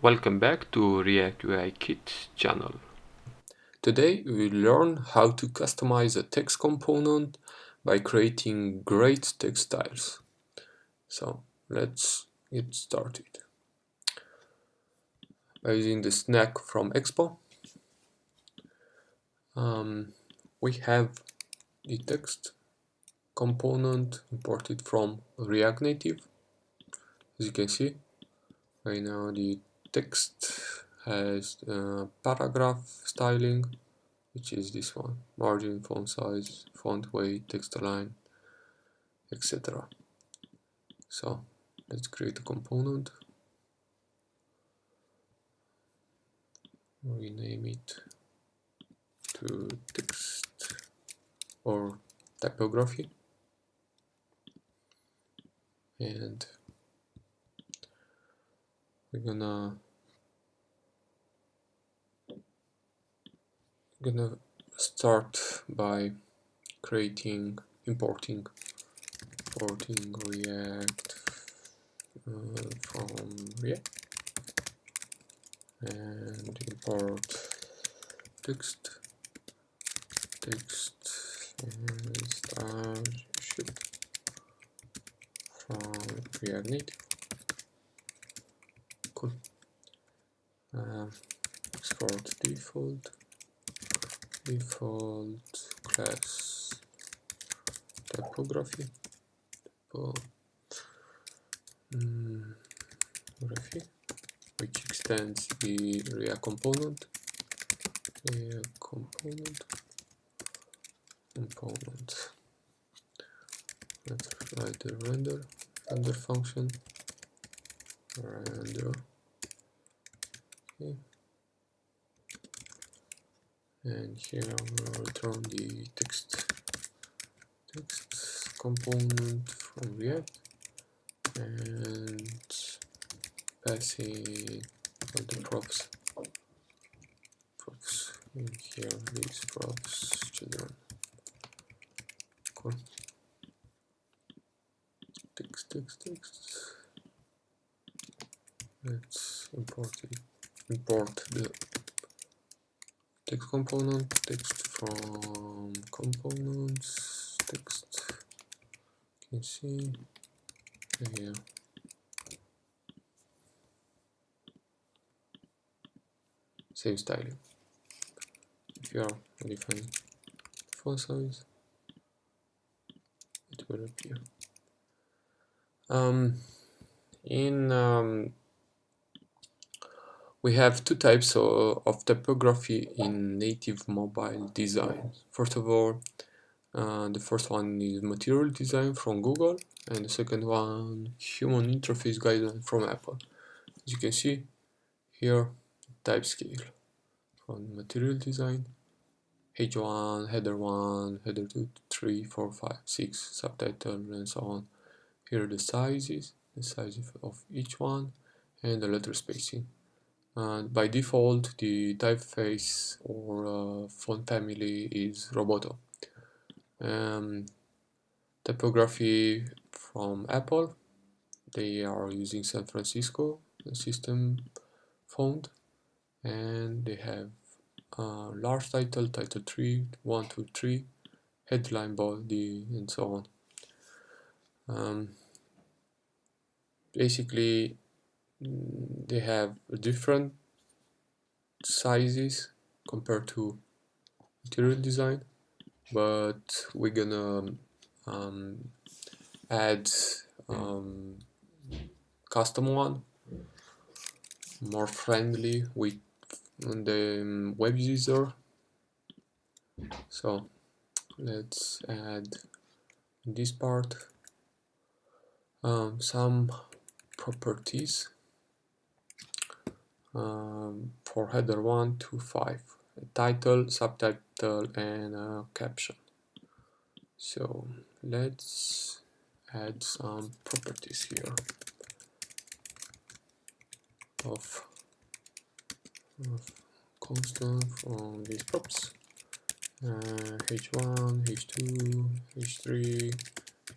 Welcome back to React UI Kit channel. Today we will learn how to customize a text component by creating great text styles. So let's get started. By using the snack from Expo, we have the text component imported from React Native. As you can see, right now the text has paragraph styling, which is this one: margin, font size, font weight, text align, etc. So let's create a component, rename it to text or typography, and we're gonna start by importing React from React, and import text and style sheet from React Native. Cool. Export default class typography, which extends the React component. Let's write the render function. Render. Okay. And here we'll return the text component from React and passing all the props in here, these props children. Cool. Text. Let's import the text component, text from components, text. You can see here. Save styling. If you are modifying font size, it will appear. We have two types of typography in native mobile design. First of all, the first one is material design from Google, and the second one human interface guideline from Apple. As you can see here, type scale from material design: H1, header 1, header 2, 3, 4, 5, 6, subtitle, and so on. Here are the sizes, of each one, and the letter spacing. And by default, the typeface or font family is Roboto. Typography from Apple, they are using San Francisco system font, and they have large title, title 3, 1, 2, 3, headline, body, and so on. Basically, they have different sizes compared to material design, but we're gonna add custom one, more friendly with the web user. So let's add in this part some properties for header 1 to 5, a title, subtitle, and a caption. So let's add some properties here of constant from these props: h1, h2, h3,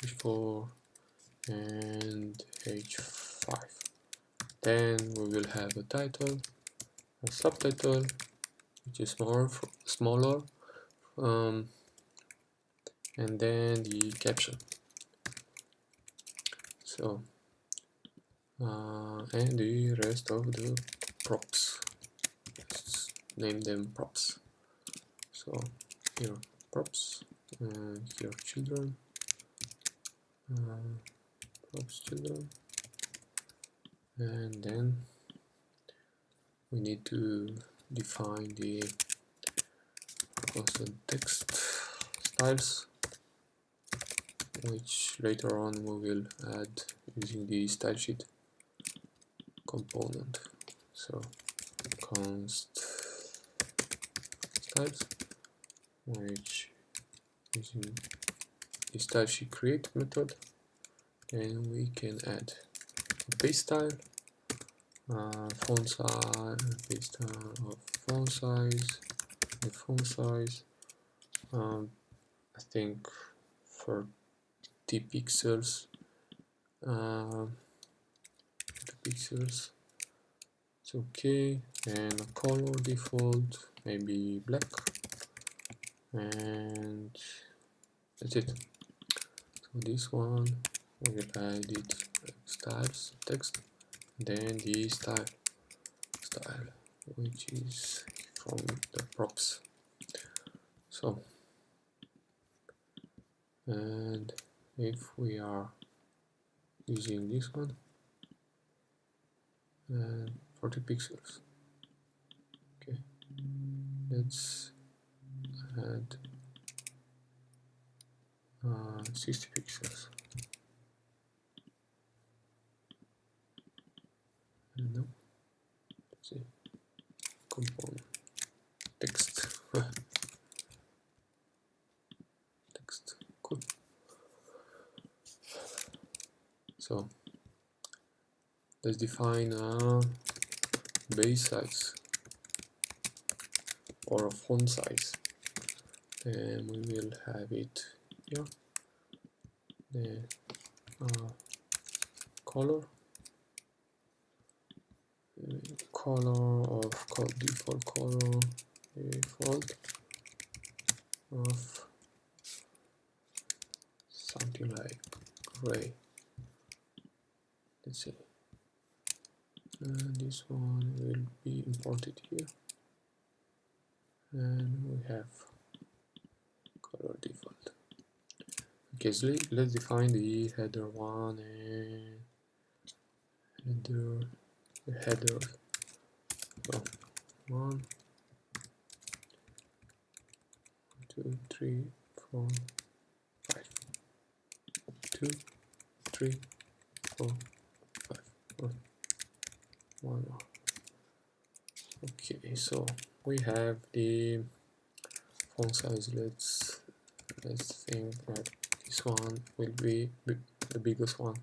h4, and h5. Then we will have a title, a subtitle, which is smaller, and then the caption. So and the rest of the props, let's name them props. So here props, and here children, props children, and then we need to define the constant text styles, which later on we will add using the style sheet component. So const styles, which using the style sheet create method, then we can add a base style, font size, base style of font size, the font size, I think 30 pixels, 30 pixels, it's okay, and a color default, maybe black, and that's it. So this one we will add it styles text, then the style, which is from the props. So, and if we are using this one, and 40 pixels, okay, let's add 60 pixels. And no, let's see, component text. Text, cool. So let's define a base size or a font size, and we will have it here. The color of default color of something like gray. Let's see, and this one will be imported here, and we have color default. Okay, so let's define the header one and header so 1, 2, 3, 4, 5, 2, 3, 4, 5, 1 more. Okay, so we have the font size. Let's think that this one will be the biggest one,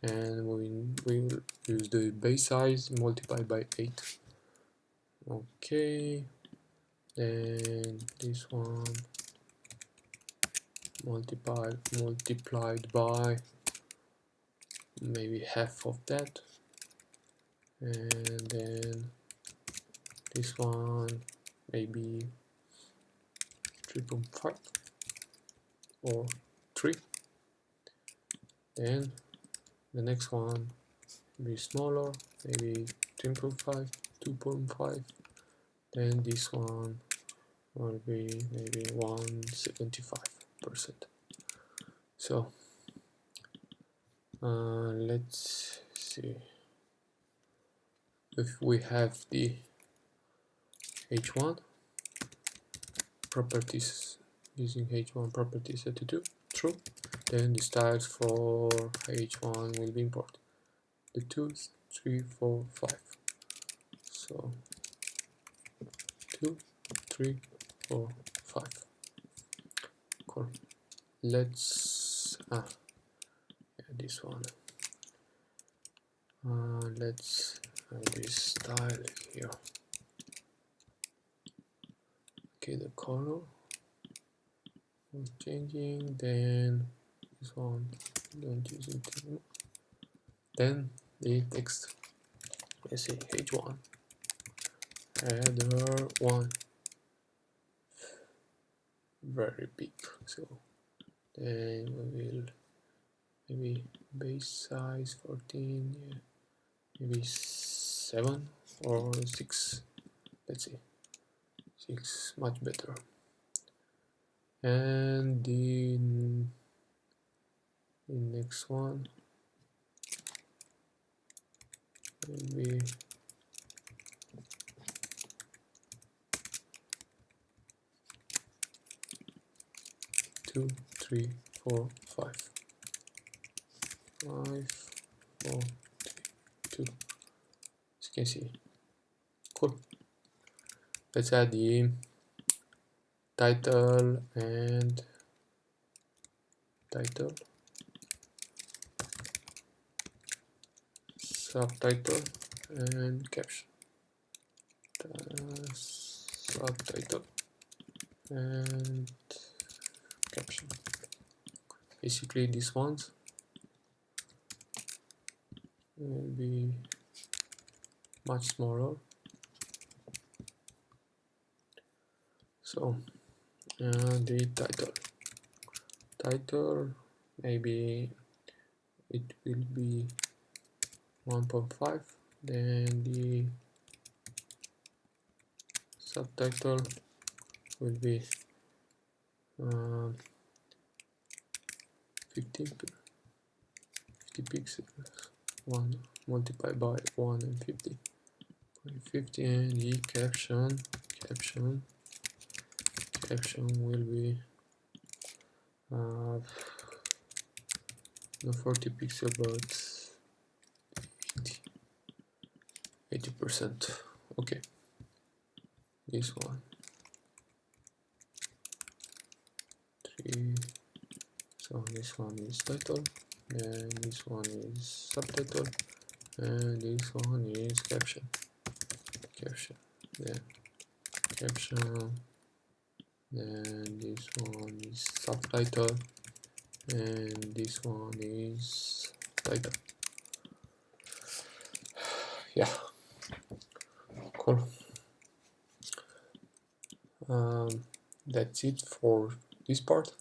and we will use the base size multiplied by 8. Okay, then this one multiplied by maybe half of that, and then this one maybe 3.5 or 3. Then the next one be smaller, maybe 3.5, 2.5. Then this one will be maybe 175%. So let's see if we have the h1 properties, using h1 properties set to true, then the styles for h1 will be imported, the 2, 3, 4, 5. So 2, 3, 4, 5. Cool. Let's this one. Let's have this style here. Okay, the color was changing. Then this one don't use it anymore. Then the text. let's say h1 header 1, very big. So then we will maybe base size 14, yeah, maybe 7 or 6, let's see, 6, much better. And the next one maybe 2, 3, 4, 5, 5, 4, 3, 2. As you can see, cool. Let's add the title and title, subtitle and caption. Subtitle and caption. Basically these ones will be much smaller. So the title maybe it will be 1.5, then the subtitle will be 50 pixels, 1 multiplied by 1 and 50, and the caption will be not 40 pixels but 80%. Okay, this one 3. So this one is title, then this one is subtitle, and this one is caption, then caption, then this one is subtitle, and this one is title. Yeah, cool. That's it for this part.